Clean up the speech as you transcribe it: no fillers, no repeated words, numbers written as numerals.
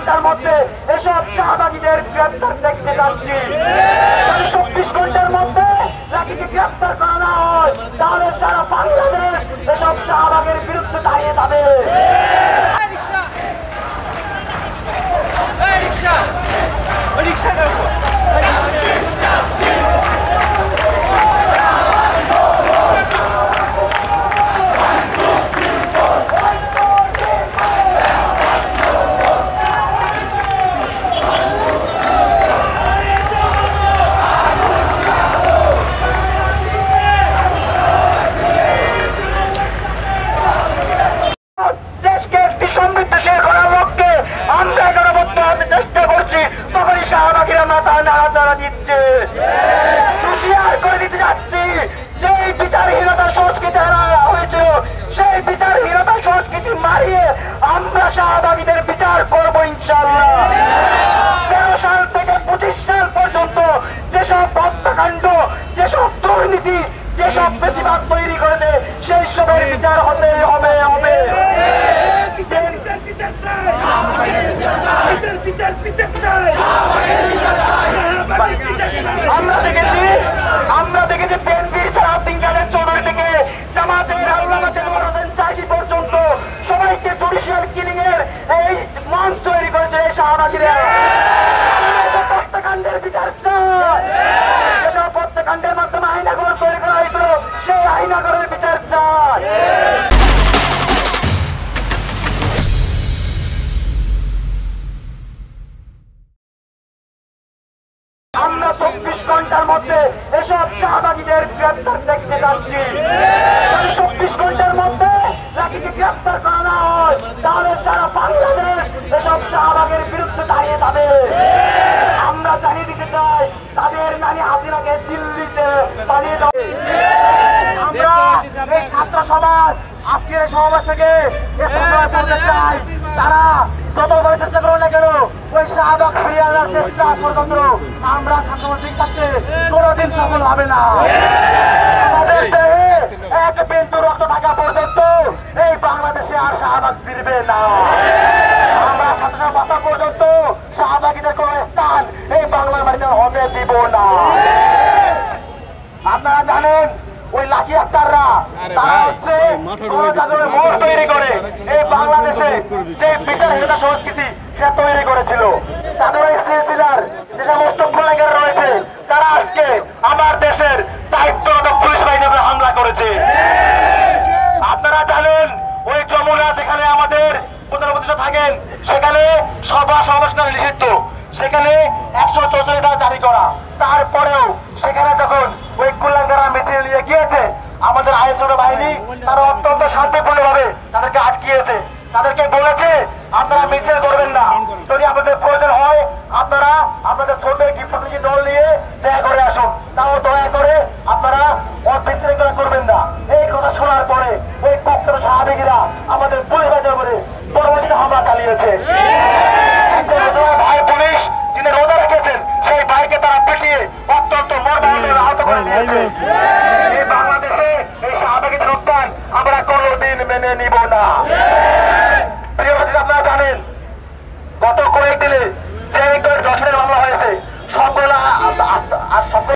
ঘন্টার মধ্যে এসব শাহবাগীদের গ্রেপ্তার দেখতে যাচ্ছি। 24 ঘন্টার মধ্যে লাঠিকে গ্রেপ্তার করা না হয় তাহলে সারা বাংলাদেশ এসব শাহবাগের বিরুদ্ধে দাঁড়িয়ে যাবে। আমরা শাহবাগীদের বিচার করবো ইনশাআল্লাহ। 13 সাল থেকে 25 সাল পর্যন্ত যেসব হত্যাকাণ্ড, যেসব দুর্নীতি, যেসব বেশিরভাগ তৈরি করেছে সেই সবের বিচার হতে হবে। আমরা দেখেছি বিএনপির সালাউদ্দিন কাদের চৌধুরী থেকে জামাতের আল্লামা দেলোয়ার হোসেন সাঈদী পর্যন্ত সবাইকে জুডিশিয়াল কিলিং এর এই মঞ্চ তৈরি করেছে এই শাহবাগীরা। হত্যাকাণ্ডের বিচার চাই। যেসব হত্যাকাণ্ডের মাধ্যমে আইনাগর তৈরি করা হয়েছিল সেই আইনাগরের বিচার চাই। আমরা 24 ঘন্টার মধ্যে এসব শাহবাগীদের গ্রেপ্তার দেখতে যাচ্ছি। 24 ঘন্টার মধ্যে লাঠিকে গ্রেপ্তার করা না হয় তাহলে সারা বাংলাদেশ এসব শাহবাগের বিরুদ্ধে দাঁড়িয়ে যাবে। আমরা জানিয়ে দিতে চাই তাদের নানি হাসিনাকে দিল্লিতে পালিয়ে যাবে। আমরা এই ছাত্র সমাজ আজকের সমাবেশ থেকে বলতে চাই তারা যতভাবে চেষ্টা করো না কেন ওই শাহবাগ ফিরিয়ে আনার চেষ্টা ষড়যন্ত্র আমরা ছাত্রছাত্রী থাকতে কোনোদিন সফল হবে না। আমাদের দেহে এক বিন্দু রক্ত থাকা পর্যন্ত এই বাংলাদেশে আর শাহবাগ ফিরবে না। আমরা ছাত্র বাঁচা পর্যন্ত শাহবাগীদের কোন স্থান এই বাংলার মাটিতে হতে দিব না। আপনারা জানেন ওই লাঠি আক্তাররা তারা হচ্ছে মঞ্চ তৈরি করে এই বাংলাদেশে যে বিচারহীনতা সংস্কৃতি সে তৈরি করেছিল। তাদের ওই সিলসিলার যে সমস্ত গোলাগার রয়েছে তারা আজকে আমার দেশের দায়িত্বরত পুলিশ বাহিনীর উপরে হামলা করেছে। আপনারা জানেন ওই যমুনা যেখানে আমাদের প্রধান উপদেষ্টা থাকেন সেখানে সভা সমাবেশ নিষিদ্ধ, সেখানে 164 ধারা জারি করা। তারপরেও সেখানে যখন ওই কুলাঙ্গারা মিছিল নিয়ে গিয়েছে আমাদের আইন শৃঙ্খলা বাহিনী তারা অত্যন্ত শান্তিপূর্ণভাবে তাদেরকে আটকিয়েছে। তাদেরকে বলেছে আপনারা মিছিল করবেন না, যদি আপনাদের প্রয়োজন হয় আপনারা আপনাদের ছোট একটি প্রতিনিধি দল নিয়ে দেখা করে আসুন, তাও দয়া করে আপনারা অবিশৃঙ্খলা করবেন না। এই কথা শোনার পরে ওই কুখ্যাত শাহবাগীরা আমাদের পুলিশ বাহিনীর উপরে পরবর্তীতে হামলা চালিয়েছে। ভাই পুলিশ যিনি রোজা রেখেছেন সেই ভাইকে তারা পিটিয়ে অত্যন্ত মর্মান্তিক আহত করে দিয়েছে। এই বাংলাদেশে এই শাহবাগীদের উত্থান আমরা কোনোদিন মেনে নিব না। আপনারা জানেন গত কয়েকদিনে যে ধর্ষণের মামলা হয়েছে সবগুলো